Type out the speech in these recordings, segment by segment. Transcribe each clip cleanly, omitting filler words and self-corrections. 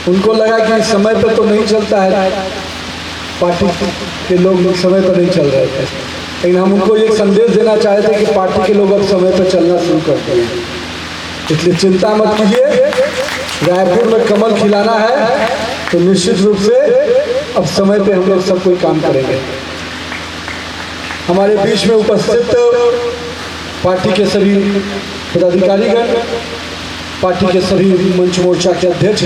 उनको लगा कि समय पर तो नहीं चलता है, पार्टी के लोग समय पर नहीं चल रहे थे, लेकिन हम उनको एक संदेश देना चाहते थे कि पार्टी के लोग अब समय पर चलना शुरू करते हैं। इसलिए चिंता मत कीजिए, रायपुर में कमल खिलाना है तो निश्चित रूप से अब समय पे हम लोग सब कोई काम करेंगे। हमारे बीच में उपस्थित पार्टी के सभी पदाधिकारीगण, पार्टी के सभी मंच मोर्चा के अध्यक्ष,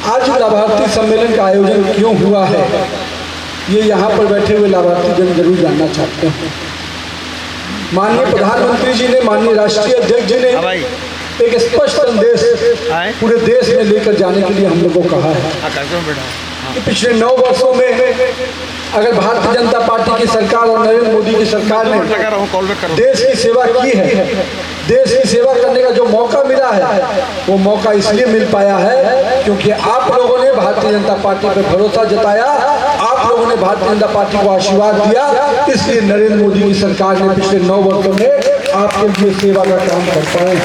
आज लाभार्थी सम्मेलन का आयोजन क्यों हुआ है ये यहाँ पर बैठे हुए लाभार्थी जन जरूर जानना चाहते हैं। माननीय प्रधानमंत्री जी ने, माननीय राष्ट्रीय अध्यक्ष जी ने एक स्पष्ट संदेश पूरे देश में लेकर जाने के लिए हम लोगों को कहा है कि पिछले 9 वर्षों में अगर भारतीय जनता पार्टी की सरकार और नरेंद्र मोदी की सरकार ने देश की सेवा की है, देश की सेवा करने का जो मौका मिला है वो मौका इसलिए मिल पाया है क्योंकि आप लोगों ने भारतीय जनता पार्टी पर भरोसा जताया, आप लोगों ने भारतीय जनता पार्टी को आशीर्वाद दिया, इसलिए नरेंद्र मोदी की सरकार ने पिछले 9 वर्षों में आपके लिए सेवा का काम कर पाए।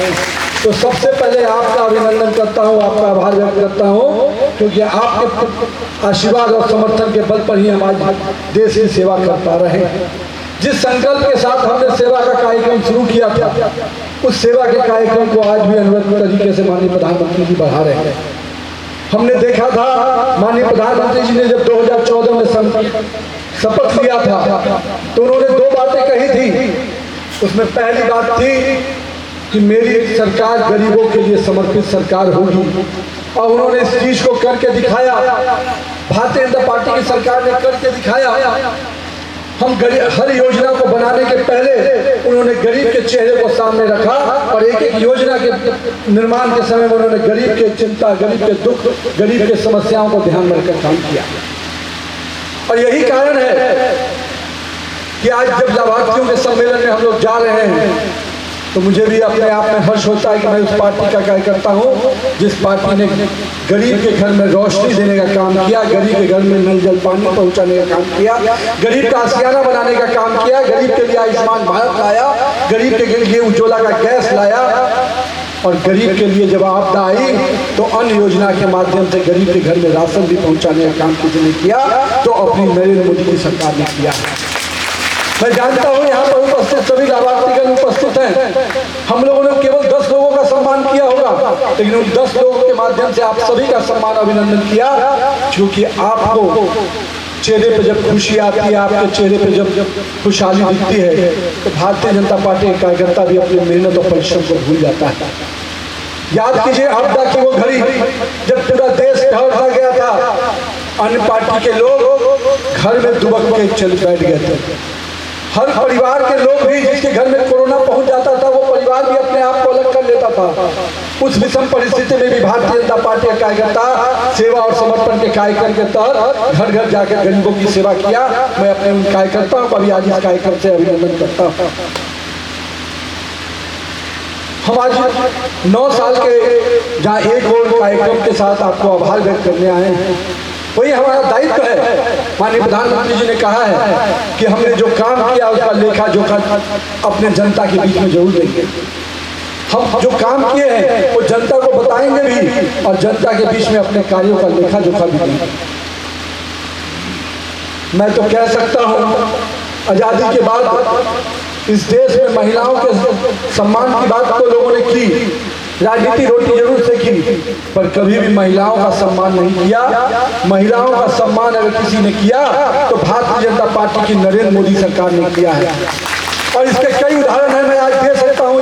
तो सबसे पहले आपका अभिनंदन करता हूँ, आपका आभार व्यक्त करता हूँ, क्योंकि आपके आशीर्वाद और समर्थन के बल पर ही हम आज देश की सेवा कर पा रहे हैं। जिस संकल्प के साथ हमने सेवा का कार्यक्रम शुरू किया था, उस सेवा के कार्यक्रम को आज भी अनुरूप तरीके से माननीय प्रधानमंत्री जी बढ़ा रहे हैं। हमने देखा था माननीय प्रधानमंत्री जी ने जब 2014 में शपथ लिया था तो उन्होंने 2 बातें कही थी। उसमें पहली बात थी कि मेरी सरकार गरीबों के लिए समर्पित सरकार होगी, और उन्होंने इस चीज को करके दिखाया। भारतीय जनता पार्टी की सरकार ने करके दिखाया। हम हर योजना को बनाने के पहले उन्होंने गरीब के चेहरे को सामने रखा और एक एक योजना के निर्माण के समय में उन्होंने गरीब के चिंता, गरीब के दुख, गरीब के समस्याओं को ध्यान में रखकर काम किया। और यही कारण है कि आज जब लाभार्थियों के सम्मेलन में हम लोग जा रहे हैं तो मुझे भी अपने आप में हर्ष होता है कि मैं उस पार्टी का कार्यकर्ता हूँ जिस पार्टी ने गरीब के घर में रोशनी देने का काम किया, गरीब के घर में नल जल पानी पहुँचाने का काम किया, गरीब का आशियाना बनाने का काम किया, गरीब के लिए आयुष्मान भारत लाया, गरीब के लिए उज्ज्वला का गैस लाया, और गरीब के लिए जब आपदा आई तो अन्य योजना के माध्यम से गरीब के घर में राशन भी पहुँचाने का काम किसी ने किया तो अपनी नरेंद्र मोदी की सरकार ने किया। मैं जानता हूं यहाँ पर उपस्थित सभी लाभार्थीगण उपस्थित हैं। हम लोगों ने केवल 10 लोगों का सम्मान किया होगा, लेकिन उन 10 लोगों के माध्यम से आप सभी का सम्मान अभिनंदन किया, क्योंकि आपको चेहरे पे जब खुशी आती है, आपके चेहरे पे जब खुशहाली दिखती है तो भारतीय जनता पार्टी के कार्यकर्ता भी अपनी मेहनत और परिश्रम को भूल जाता है। याद कीजिए आपदा की वो घड़ी जब पूरा देश ढह गया था, अन्य पार्टी के लोग घर में दुबक के चल बैठ गए थे। हर परिवार के लोग भी जिसके घर में कोरोना पहुंच जाता था वो परिवार भी अपने आप को अलग कर लेता था। उस विषम परिस्थिति में भी भारतीय जनता पार्टी का कार्यकर्ता सेवा और समर्पण के कार्यक्रम के तहत घर घर जाकर गरीबों की सेवा किया। मैं अपने उन कार्यकर्ताओं का भी आज इस कार्यक्रम से अभिनंदन करता हूँ। हम आज 9 साल के जहाँ एक और कार्यक्रम के साथ आपको आभार व्यक्त करने आए हैं, वही हमारा दायित्व है। माननीय प्रधानमंत्री जी ने कहा है कि हमने जो काम किया उसका लेखा जोखा अपने जनता के बीच में जरूर देंगे। हम जो काम किए हैं वो जनता को बताएंगे भी और जनता के बीच में अपने कार्यों का लेखा जोखा भी देंगे। मैं तो कह सकता हूँ आजादी के बाद इस देश में महिलाओं के सम्मान की बात तो लोगों ने की, राजनीति रोटी जरूर से की, पर कभी भी महिलाओं का सम्मान नहीं किया। महिलाओं का सम्मान अगर किसी ने किया तो भारतीय जनता पार्टी की नरेंद्र मोदी सरकार ने किया है। और इसके कई उदाहरण है, मैं आज दे सकता हूँ।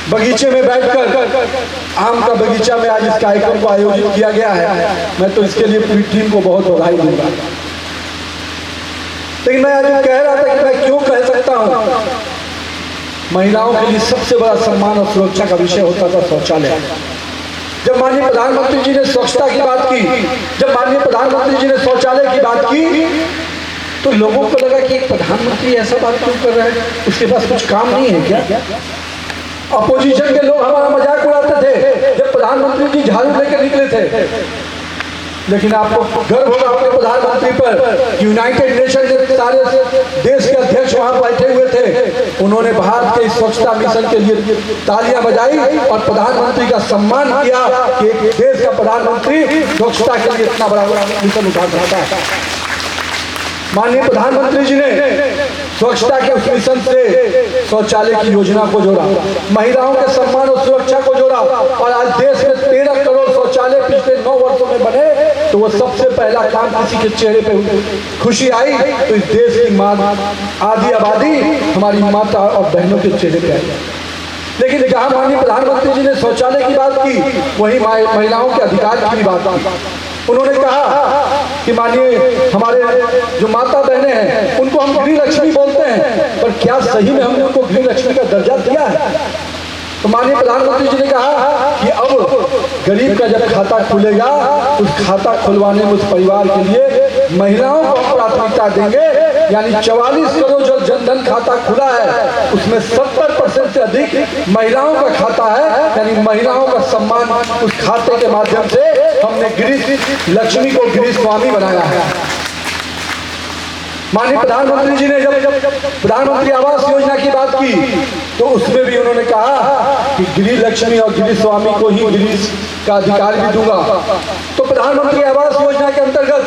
बगीचे में बैठकर आम का बगीचा में आज इस कार्यक्रम को आयोजित किया गया है। मैं तो इसके लिए पूरी टीम को बहुत बधाई दूंगा। लेकिन मैं आज कह रहा था कि मैं क्यों कह सकता हूँ, महिलाओं के लिए सबसे बड़ा सम्मान और सुरक्षा का विषय होता था शौचालय। जब माननीय प्रधानमंत्री जी ने स्वच्छता की बात की, जब माननीय प्रधानमंत्री जी ने शौचालय की बात की, तो लोगों को लगा कि एक प्रधानमंत्री ऐसा बात क्यों कर रहा है, उसके पास कुछ काम नहीं है क्या? अपोजिशन के लोग हमारा मजाक उड़ाते थे जब प्रधानमंत्री जी झाड़ू लेकर निकले थे। लेकिन आपको गर्व होगा अपने प्रधानमंत्री पर। यूनाइटेड नेशन के सारे देश के अध्यक्ष वहां बैठे हुए थे, उन्होंने भारत के स्वच्छता मिशन के लिए तालियां बजाई और प्रधानमंत्री का सम्मान किया कि एक देश का प्रधानमंत्री स्वच्छता के लिए इतना बड़ा मिशन उठा सकता है। माननीय प्रधानमंत्री जी ने स्वच्छता के उस मिशन से शौचालय की योजना को जोड़ा, महिलाओं के सम्मान और सुरक्षा को जोड़ा, और आज देश में 13 करोड़ शौचालय पिछले 9 वर्षों में बने, तो वो सबसे पहला काम किसी के चेहरे पे खुशी आई तो इस देश की आधी आबादी हमारी माता और बहनों के चेहरे पे आई। लेकिन जहां माननीय प्रधानमंत्री जी ने शौचालय की बात की, वहीं महिलाओं के अधिकार की बात की। उन्होंने कहा कि मानिए हमारे जो माता बहनें हैं उनको हम गृह लक्ष्मी बोलते हैं, पर क्या सही में हमने उनको गृह लक्ष्मी का दर्जा दिया है? तो माननीय प्रधानमंत्री जी ने कहा कि अब गरीब का जब खाता खुलेगा, उस खाता खुलवाने में उस परिवार के लिए महिलाओं को प्राथमिकता देंगे। यानी 44 करोड़ जो जनधन खाता खुला है उसमें 70% से अधिक महिलाओं का खाता है। यानी महिलाओं का सम्मान उस खाते के माध्यम से हमने गृह लक्ष्मी को गृह स्वामी बनाया है। माननीय प्रधानमंत्री जी ने जब प्रधानमंत्री आवास योजना की बात की तो उसमें भी उन्होंने कहा कि गृह लक्ष्मी और गृह स्वामी को ही गृह का अधिकार भी दूंगा। तो प्रधानमंत्री आवास योजना के अंतर्गत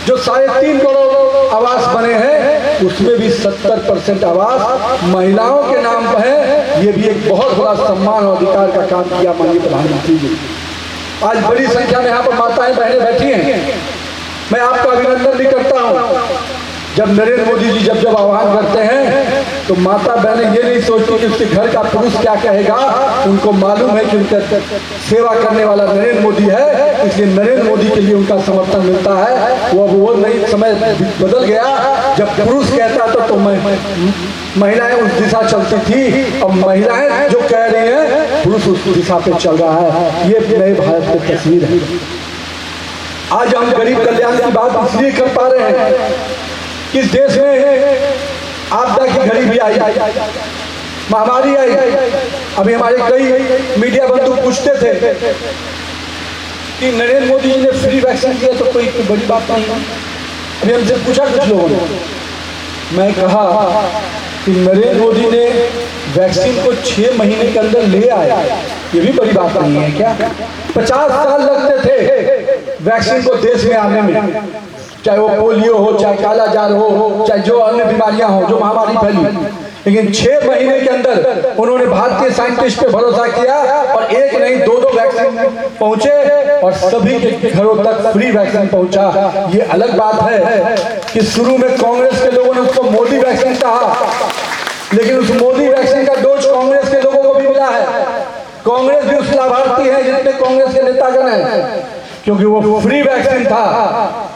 जो 3.5 करोड़ आवास बने हैं उसमें भी 70% आवास महिलाओं के नाम पर है। ये भी एक बहुत बड़ा सम्मान और अधिकार का काम किया माननीय प्रधानमंत्री जी। आज बड़ी संख्या में यहाँ पर माताएं बहनें बैठी हैं, मैं आपका अभिनंदन भी करता हूँ। जब नरेंद्र मोदी जी जब आह्वान करते हैं तो माता बहनें ये नहीं सोचती कि उसके घर का पुरुष क्या कहेगा, उनको मालूम है कि उनका सेवा करने वाला नरेंद्र मोदी है, इसलिए नरेंद्र मोदी के लिए उनका समर्थन मिलता है। वो नहीं, समय बदल गया, जब पुरुष कहता था तो महिलाएं उस दिशा चलती थी, अब महिलाएं जो कह रही हैं पुरुष उस दिशा पे चल रहा है। ये नए भारत की तस्वीर है। आज हम गरीब कल्याण की बात इसलिए कर पा रहे हैं कि इस देश में आपदा की घड़ी भी आई, महामारी आई। अभी हमारे कई मीडिया बंधु पूछते थे कि नरेंद्र मोदी जी ने फ्री वैक्सीन दिया तो कोई बड़ी बात नहीं। अभी हमसे पूछा कुछ लोगों ने, मैं कहा कि नरेंद्र मोदी ने वैक्सीन को 6 महीने के अंदर ले आया, ये भी बड़ी बात नहीं है क्या? 50 साल लगते थे वैक्सीन को देश में आने में, चाहे वो पोलियो हो, चाहे कालाजार हो, चाहे जो अन्य बीमारियां हो, जो महामारी फैली, लेकिन 6 महीने के अंदर उन्होंने भारतीय साइंटिस्ट पे भरोसा किया और एक नहीं 2 वैक्सीन पहुंचे और सभी के घरों तक फ्री वैक्सीन पहुंचा। ये अलग बात है कि शुरू में कांग्रेस के लोगों ने उसको मोदी वैक्सीन कहा, लेकिन उस मोदी वैक्सीन का डोज कांग्रेस के लोगों को भी मिला है। कांग्रेस भी उस लाभार्थी है जितने कांग्रेस के नेतागण हैं, क्योंकि वो फ्री वैक्सीन था।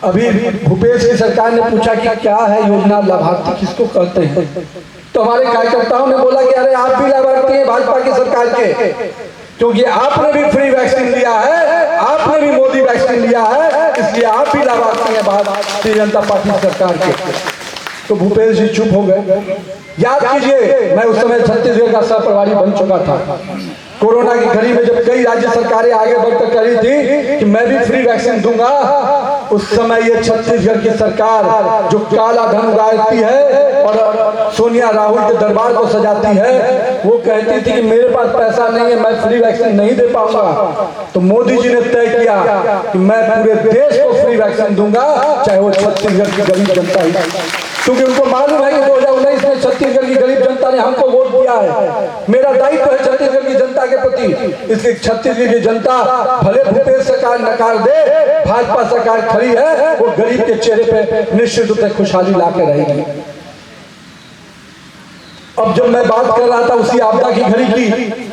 अभी भूपेश की सरकार ने पूछा कि क्या है योजना, लाभार्थी किसको कहते हैं, तो हमारे कार्यकर्ताओं ने बोला कि अरे आप भी लाभार्थी हैं भाजपा की सरकार के, क्योंकि आपने भी फ्री वैक्सीन लिया है, आपने भी मोदी वैक्सीन लिया है, इसलिए आप भी लाभार्थी हैं भारतीय जनता पार्टी सरकार के। तो भूपेश जी चुप हो गए। याद कीजिए, मैं उस समय छत्तीसगढ़ का सह प्रभारी बन चुका था। कोरोना की घड़ी में जब कई राज्य सरकारें आगे बढ़कर करी थी कि मैं भी फ्री वैक्सीन दूंगा, उस समय ये छत्तीसगढ़ की सरकार जो काला धन उगाती है और सोनिया राहुल के दरबार को सजाती है, वो कहती थी कि मेरे पास पैसा नहीं है, मैं फ्री वैक्सीन नहीं दे पाऊंगा। तो मोदी जी ने तय किया कि मैं पूरे देश को फ्री वैक्सीन दूंगा, चाहे वो छत्तीसगढ़ की गरीब जनता ही, क्योंकि उनको मालूम है कि 2019 में छत्तीसगढ़ की गरीब जनता ने हमको वोट दिया है। मेरा दायित्व है छत्तीसगढ़ की जनता के प्रति, इसलिए छत्तीसगढ़ की जनता भले भूपेश सरकार नकार दे, भाजपा सरकार खड़ी है, वो गरीब के चेहरे पे निश्चित रूप से खुशहाली ला के रहेगी। अब जब मैं बात कर रहा था उसी आपदा की घड़ी की,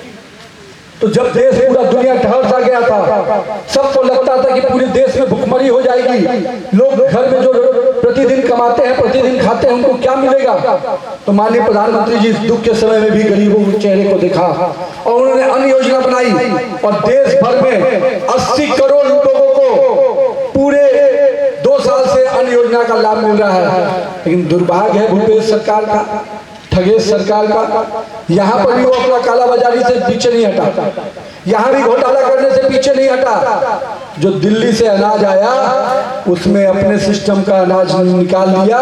तो जब देश पूरा दुनिया ठहर सा गया था, सबको लगता था कि पूरे देश में भुखमरी हो जाएगी, लोग घर में जो प्रतिदिन कमाते हैं, प्रतिदिन खाते हैं, उनको क्या मिलेगा। तो माननीय प्रधानमंत्री जी इस दुख के समय में भी गरीबों के चेहरे को देखा और उन्होंने अन्य योजना बनाई और देश भर में 80 करोड़ लोगों को पूरे 2 साल से अन्य योजना का लाभ मिल रहा है। लेकिन दुर्भाग्य है भूपेश सरकार का, ठगेश सरकार का, यहाँ पर भी वो अपना कालाबाजारी से पीछे नहीं हटा, यहाँ भी घोटाला करने से पीछे नहीं हटा। जो दिल्ली से अनाज आया उसमें अपने सिस्टम का अनाज निकाल लिया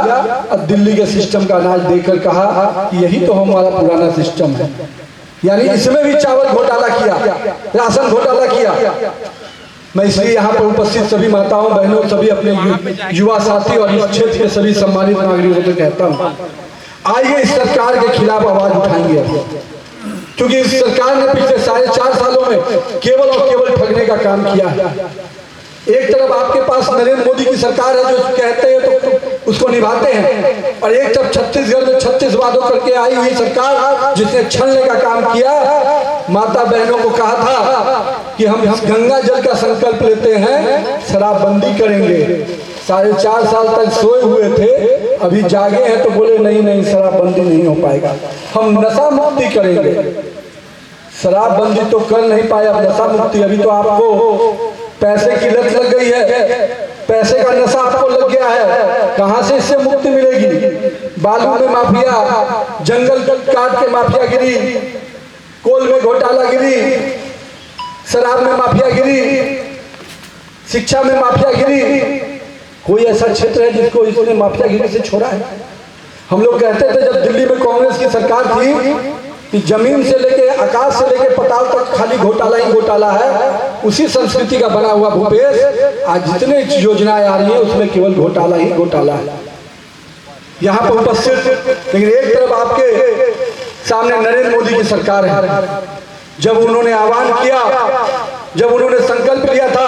और दिल्ली के सिस्टम का अनाज देकर कहा कि यही तो हमारा पुराना सिस्टम है। यानी इसमें भी चावल घोटाला किया, राशन घोटाला किया। मैं इसलिए यहाँ पर उपस्थित सभी माताओं बहनों, सभी अपने युवा साथी और इस क्षेत्र के सभी सम्मानित नागरिकों से कहता हूँ, आइए इस सरकार के खिलाफ आवाज उठाएंगे, क्योंकि इस सरकार ने पिछले 4.5 सालों में केवल और केवल ठगने का काम किया है। एक तरफ आपके पास नरेंद्र मोदी की सरकार है जो कहते हैं तो उसको निभाते हैं, और एक तरफ छत्तीसगढ़ में 36 वादों करके आई हुई सरकार जिसने छलने का काम किया। माता बहनों को कहा था कि हम गंगा जल का संकल्प लेते हैं, शराबबंदी करेंगे। 4.5 साल तक सोए हुए थे, अभी जागे हैं तो बोले नहीं शराबबंदी नहीं हो पाएगा, हम नशा मुक्ति करेंगे। शराबबंदी तो कर नहीं पाए, अब नशा मुक्ति। अभी तो आपको पैसे की लत लग गई है, पैसे का नशा आपको लग गया है, कहां से इससे मुक्ति मिलेगी? बालू में माफिया, जंगल काट के माफियागिरी, कोल में घोटालागिरी, शराब में माफियागिरी, शिक्षा में माफियागिरी। कोई ऐसा क्षेत्र है जिसको इसने माफियागिरी से छोड़ा है? हम लोग कहते थे जब दिल्ली में कांग्रेस की सरकार थी कि जमीन से लेके आकाश से लेके पताल तक खाली घोटाला ही घोटाला है। उसी संस्कृति का बना हुआ भूपेश आज जितने योजनाएं आ रही है उसमें केवल घोटाला ही घोटाला है। यहाँ पर उपस्थित, लेकिन एक तरफ आपके सामने नरेंद्र मोदी की सरकार है। जब उन्होंने आह्वान किया, जब उन्होंने संकल्प लिया था,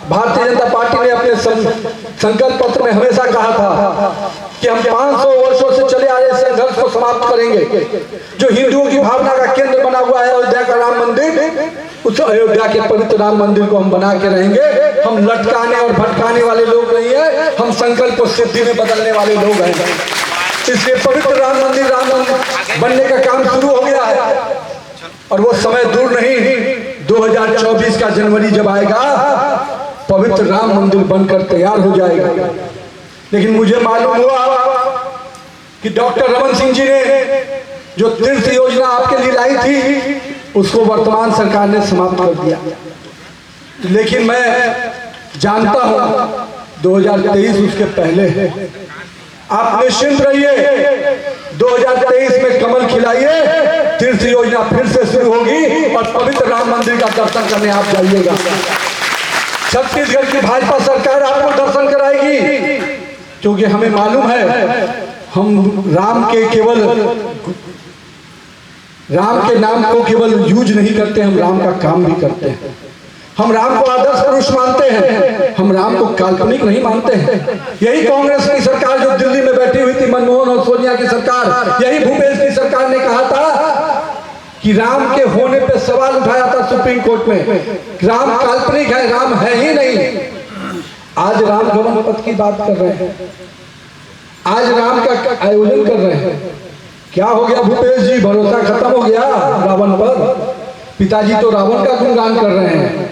भारतीय जनता पार्टी ने अपने संकल्प पत्र में हमेशा कहा था कि हम 500 वर्षों से चले आ रहे संघर्ष को समाप्त करेंगे। जो हिंदुओं की भावना का केंद्र बना हुआ है अयोध्या का राम मंदिर, उस अयोध्या के पवित्र राम मंदिर को हम बना के रहेंगे। हम लटकाने और भटकाने वाले लोग नहीं है, हम संकल्प को सिद्धि में बदलने वाले लोग हैं। इसलिए पवित्र राम मंदिर बनने का काम शुरू हो गया है, और वो समय दूर नहीं, 2024 का जनवरी जब आएगा पवित्र राम मंदिर बनकर तैयार हो जाएगा। लेकिन मुझे मालूम हुआ कि डॉक्टर रमन सिंह जी ने जो तीर्थ योजना आपके लिए लाई थी उसको वर्तमान सरकार ने समाप्त कर दिया। लेकिन मैं जानता हूं 2023 उसके पहले है। आप निश्चिंत रहिए, 2023 में कमल खिलाइए, तीर्थ योजना फिर से शुरू होगी और पवित्र राम मंदिर का दर्शन करने आप जाइएगा। छत्तीसगढ़ की भाजपा सरकार आपको दर्शन कराएगी, क्योंकि हमें मालूम है हम राम के नाम को केवल यूज नहीं करते, हम राम का काम भी करते हैं। हम राम को आदर्श पुरुष मानते हैं, हम राम को काल्पनिक नहीं मानते हैं। यही कांग्रेस की सरकार जो दिल्ली में बैठी हुई थी, मनमोहन और सोनिया की सरकार, यही भूपेश की सरकार ने कहा था कि राम के होने पे सवाल उठाया था सुप्रीम कोर्ट में, राम काल्पनिक है, राम है ही नहीं। आज राम गमन पथ की बात कर रहे हैं, आज राम का आयोजन कर रहे हैं। क्या हो गया भूपेश जी, भरोसा खत्म हो गया रावण पर? पिताजी तो रावण का गुणगान कर रहे हैं।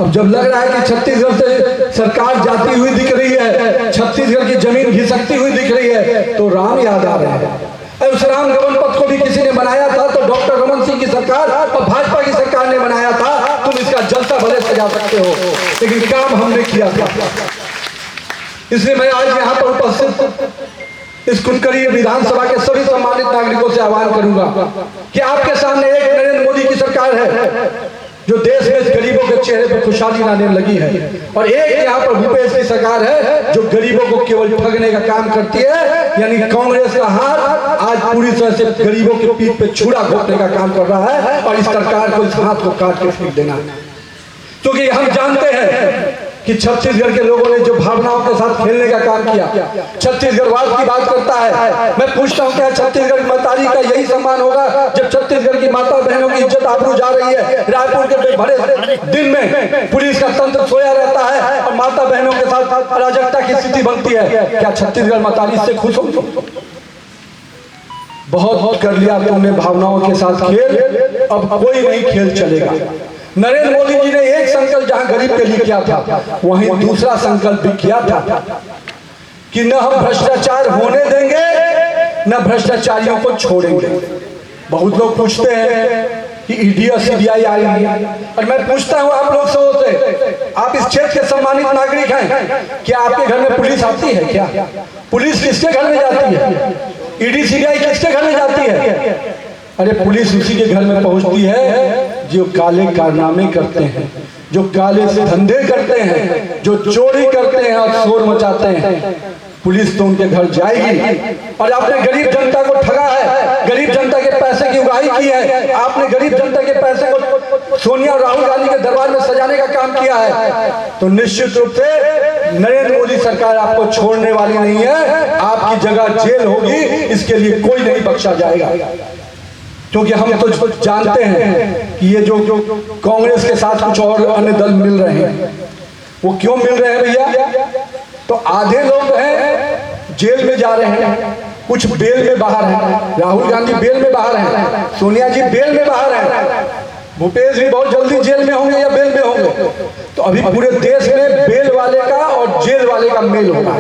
अब जब लग रहा है कि छत्तीसगढ़ से सरकार जाती हुई दिख रही है, छत्तीसगढ़ की जमीन घिसकती हुई दिख रही है, तो राम याद आ रहे हैं। उस राम गमन पथ को भी किसी ने बनाया था तो डॉक्टर रमन सिंह की सरकार और भाजपा की सरकार ने बनाया था। तुम इसका जलसा भले सजा सकते हो, लेकिन काम हमने किया था। इसलिए मैं आज यहाँ पर उपस्थित इस कुनकरी विधानसभा के सभी सम्मानित नागरिकों से आह्वान करूंगा कि आपके सामने एक नरेंद्र मोदी की सरकार है जो देश में गरीबों के चेहरे पर खुशहाली लाने लगी है, और एक यहाँ पर भूपेश की सरकार है जो गरीबों को केवल ठगने का काम करती है। यानी कांग्रेस का हाथ आज पूरी तरह से गरीबों के पीठ पे छुरा घोटने का काम कर रहा है, और इस सरकार को इस हाथ को काट के फेंक देना है। क्योंकि हम जानते हैं कि छत्तीसगढ़ के लोगों ने जो भावनाओं के साथ खेलने का काम किया, छत्तीसगढ़वाद की बात करता है। मैं पूछता हूँ क्या छत्तीसगढ़ की मातारी का यही सम्मान होगा जब छत्तीसगढ़ की माता बहनों की इज्जत आबरू जा रही है? रायपुर के भरे दिन में पुलिस का तंत्र सोया रहता है और माता बहनों के साथ अराजकता की स्थिति बनती है। क्या छत्तीसगढ़ मातारी से खुश हो? बहुत कर लिया तुमने भावनाओं के साथ खेल, अब कोई नहीं खेल चलेगा। नरेंद्र मोदी जी ने एक संकल्प जहां गरीब के लिए किया था, वहीं दूसरा संकल्प भी किया था कि न हम भ्रष्टाचार होने देंगे, न भ्रष्टाचारियों को छोड़ेंगे। बहुत लोग पूछते हैं कि ईडी और सीबीआई आई है। और मैं पूछता हूँ आप लोग से, आप इस क्षेत्र के सम्मानित नागरिक हैं, क्या आपके घर में पुलिस आती है? क्या पुलिस किसके घर में जाती है? ईडी सीबीआई किसके घर में जाती है? अरे पुलिस उसी के घर में पहुंचती है जो काले कारनामे करते हैं, जो काले से धंधे करते हैं, जो चोरी करते हैं और शोर मचाते हैं। पुलिस तो उनके घर जाएगी। और आपने गरीब जनता को ठगा है, गरीब जनता के पैसे की उगाही की है, आपने गरीब जनता के पैसे को सोनिया और राहुल गांधी के दरबार में सजाने का काम किया है। तो निश्चित रूप से नरेंद्र मोदी सरकार आपको छोड़ने वाली नहीं है, आपकी जगह जेल होगी, इसके लिए कोई नहीं बख्शा जाएगा। क्योंकि हम तो जानते हैं कि ये जो कांग्रेस के साथ कुछ और अन्य दल मिल रहे हैं, वो क्यों मिल रहे हैं भैया? तो आधे लोग हैं जेल में जा रहे हैं, कुछ बेल में बाहर हैं। राहुल गांधी बेल में बाहर हैं, सोनिया जी बेल में बाहर हैं, भूपेश भी बहुत जल्दी जेल में होंगे या बेल में होंगे। तो अभी पूरे देश में बेल वाले का और जेल वाले का मेल होगा,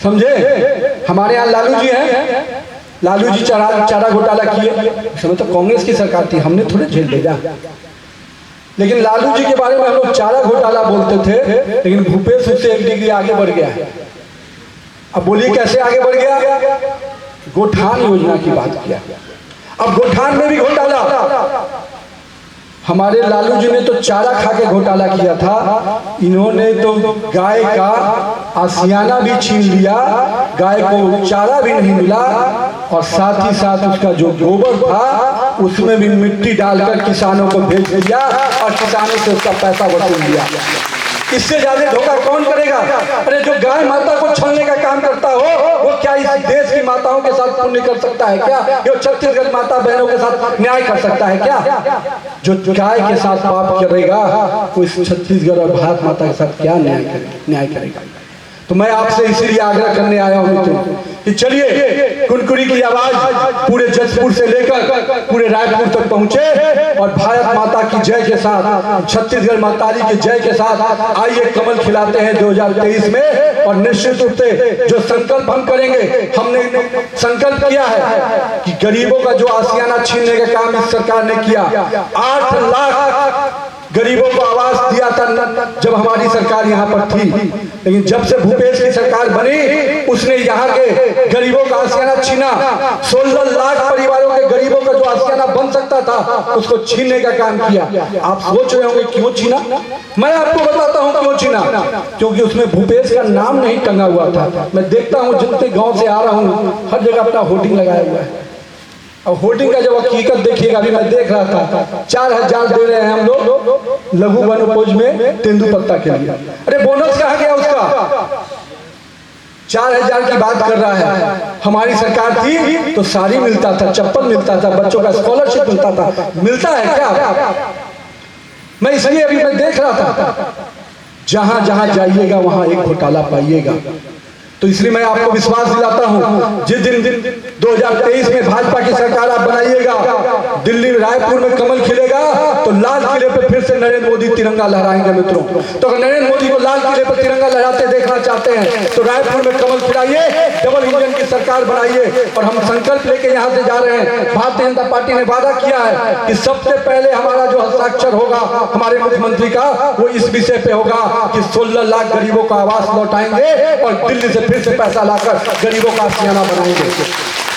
समझे? हमारे यहाँ लालू जी हैं, लालू जी चारा घोटाला किए, उस समय तो कांग्रेस की सरकार थी, हमने थोड़े जेल भेजा। लेकिन लालू जी के बारे में हम लोग चारा घोटाला बोलते थे, लेकिन भूपेश उससे एक डिग्री आगे बढ़ गया है। अब बोलिए कैसे आगे बढ़ गया? गोठान योजना की बात किया, अब गोठान में भी घोटाला। हमारे लालू जी ने तो चारा खा के घोटाला किया था, इन्होंने तो गाय का आसियाना भी छीन लिया, गाय को चारा भी नहीं मिला, और साथ ही साथ उसका जो गोबर था उसमें भी मिट्टी डालकर किसानों को भेज दिया और किसानों से उसका पैसा वसूल लिया। इससे ज्यादा धोखा कौन करेगा? अरे जो गाय माता को छलने का काम करता हो, वो क्या इस देश की माताओं के साथ पुण्य कर सकता है क्या? जो छत्तीसगढ़ माता बहनों के साथ न्याय कर सकता है क्या? जो गाय के साथ पाप करेगा वो इस छत्तीसगढ़ और भारत माता के साथ क्या न्याय करेगा? तो मैं आपसे इसलिए आग्रह करने आया हूँ कि चलिए कुनकुरी की आवाज पूरे जजपुर से लेकर पूरे रायपुर तक पहुंचे, और भारत माता की जय के साथ, छत्तीसगढ़ मातारी की जय के साथ आइए कमल खिलाते हैं 2023 में। और निश्चित रूप से जो संकल्प हम करेंगे, हमने संकल्प किया है कि गरीबों का जो आसियाना छीनने का काम इस सरकार ने किया, 8 लाख गरीबों को आवास दिया था जब हमारी सरकार यहाँ पर थी। लेकिन जब से भूपेश की सरकार बनी, उसने यहाँ के गरीबों का आसियाना छीना। 16 लाख परिवारों के गरीबों का जो आसियाना बन सकता था, उसको छीनने का काम किया। आप सोच रहे होंगे क्यों छीना? मैं आपको बताता हूँ क्यों छीना। क्योंकि उसमें भूपेश का नाम नहीं टंगा हुआ था। मैं देखता हूँ जितने गाँव से आ रहा हूँ, हर जगह अपना होर्डिंग लगाया हुआ है। और होर्डिंग का जब हकीकत देखिएगा, अभी मैं देख रहा था 4000 दे रहे हैं हम लोग लघु वनोपज में तेंदुपत्ता के लिए। अरे बोनस कहाँ गया उसका? 4000 की बात कर रहा है। हमारी सरकार थी तो साड़ी मिलता था, चप्पल मिलता था, बच्चों का स्कॉलरशिप मिलता था। मिलता है क्या? मैं इसलिए अभी मैं देख रहा था, जहां जहां जाइएगा वहां एक घोटाला पाइएगा। तो इसलिए मैं आपको विश्वास दिलाता हूं, जिस दिन 2023 में भाजपा की सरकार आप बनाइएगा, दिल्ली रायपुर में कमल खिलेगा, तो लाल किले पर फिर से नरेंद्र मोदी तिरंगा लहराएंगे मित्रों। तो अगर नरेंद्र मोदी को लाल किले पर तिरंगा लहराते देखना चाहते हैं तो रायपुर में कमल खिलाइए, डबल इंजन की सरकार बनाइए। और हम संकल्प लेके यहाँ से जा रहे हैं। भारतीय जनता पार्टी ने वादा किया है कि सबसे पहले हमारा जो हस्ताक्षर होगा हमारे मुख्यमंत्री का, वो इस विषय पे होगा कि 16 लाख गरीबों का आवास लौटाएंगे और दिल्ली से फिर से पैसा लाकर गरीबों का आशियाना बनाएंगे।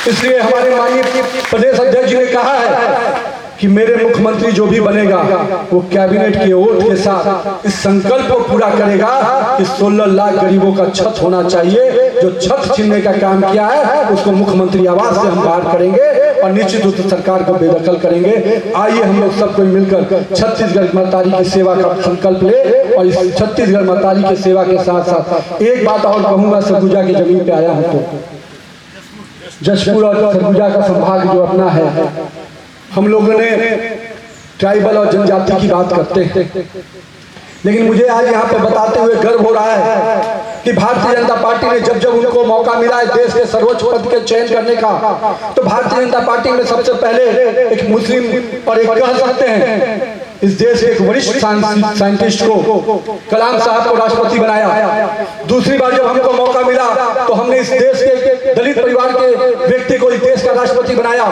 इसलिए हमारे माननीय प्रदेश अध्यक्ष जी ने कहा है कि मेरे मुख्यमंत्री जो भी बनेगा वो कैबिनेट के वोट के साथ इस संकल्प को पूरा करेगा कि 16 लाख गरीबों का छत होना चाहिए। जो छत छीनने का काम किया है उसको मुख्यमंत्री आवास से हम बाहर करेंगे और निश्चित रूप से सरकार को बेदखल करेंगे। आइए हम लोग सबको मिलकर छत्तीसगढ़ मातारी की सेवा का संकल्प ले। और इस छत्तीसगढ़ मातारी की सेवा के साथ साथ एक बात और कहूँगा, सरगुजा की जमीन पे आया हूँ तो जशपुर और सरगुजा का संभाग जो अपना है, हम लोगों ने ट्राइबल और जनजाति की बात करते हैं, लेकिन मुझे आज यहाँ पे बताते हुए गर्व हो रहा है कि भारतीय जनता पार्टी ने जब जब उनको मौका मिला है देश के सर्वोच्च पद के चयन करने का, तो भारतीय जनता पार्टी में सबसे पहले एक मुस्लिम और एक कह सकते हैं इस देश के एक वरिष्ठ साइंटिस्ट को, कलाम साहब को राष्ट्रपति बनाया। दूसरी बार जब हमको मौका मिला तो हमने इस देश के दलित परिवार के व्यक्ति को इस देश का राष्ट्रपति बनाया,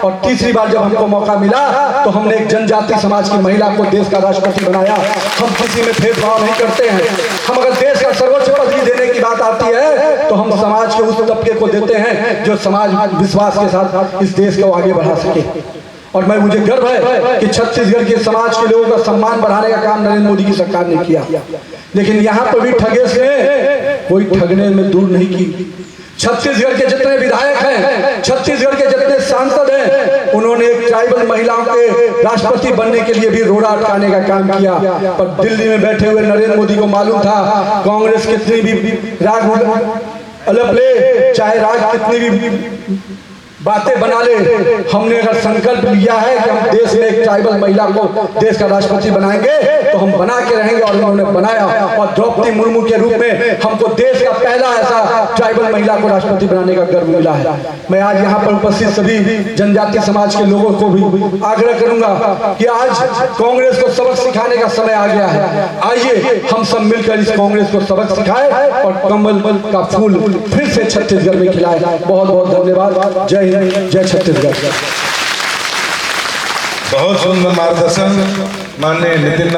और तीसरी बार जब हमको मौका मिला तो हमने एक जनजाति समाज की महिला को देश का राष्ट्रपति बनाया। हम किसी में भेदभाव नहीं करते हैं। हम अगर देश का सर्वोच्च पदवी देने की बात आती है तो हम समाज के उस तबके को देते हैं जो समाज विश्वास के साथ इस देश को आगे बढ़ा सके। और मुझे गर्व है कि छत्तीसगढ़ के समाज के लोगों का सम्मान बढ़ाने का काम नरेंद्र मोदी की सरकार ने किया, लेकिन यहाँ पर भी ठगेश ने कोई ठगने में दूर नहीं की। छत्तीसगढ़ के जितने विधायक हैं, छत्तीसगढ़ के जितने सांसद हैं, उन्होंने एक ट्राइबल महिलाओं के राष्ट्रपति बनने के लिए भी रोड़ा अटकाने का काम किया। पर दिल्ली में बैठे हुए नरेंद्र मोदी को मालूम था कांग्रेस कितनी भी राग अलग ले, चाहे राग कितनी भी बातें बना ले, हमने अगर संकल्प लिया है कि हम देश में एक ट्राइबल महिला को देश का राष्ट्रपति बनाएंगे तो हम बना के रहेंगे। और उन्होंने बनाया, और द्रौपदी मुर्मू के रूप में हमको देश का पहला ऐसा ट्राइबल महिला को राष्ट्रपति बनाने का गर्व मिला है। मैं आज यहाँ पर उपस्थित सभी जनजातीय समाज के लोगों को भी आग्रह करूंगा कि आज कांग्रेस को सबक सिखाने का समय आ गया है। आइए हम सब मिलकर इस कांग्रेस को सबक सिखाए और कमल का फूल फिर से छत्तीसगढ़ में खिलाए। बहुत बहुत धन्यवाद। जय हिंद, जय छत्तीसगढ़। बहुत सुंदर मार्गदर्शन माननीय नितिन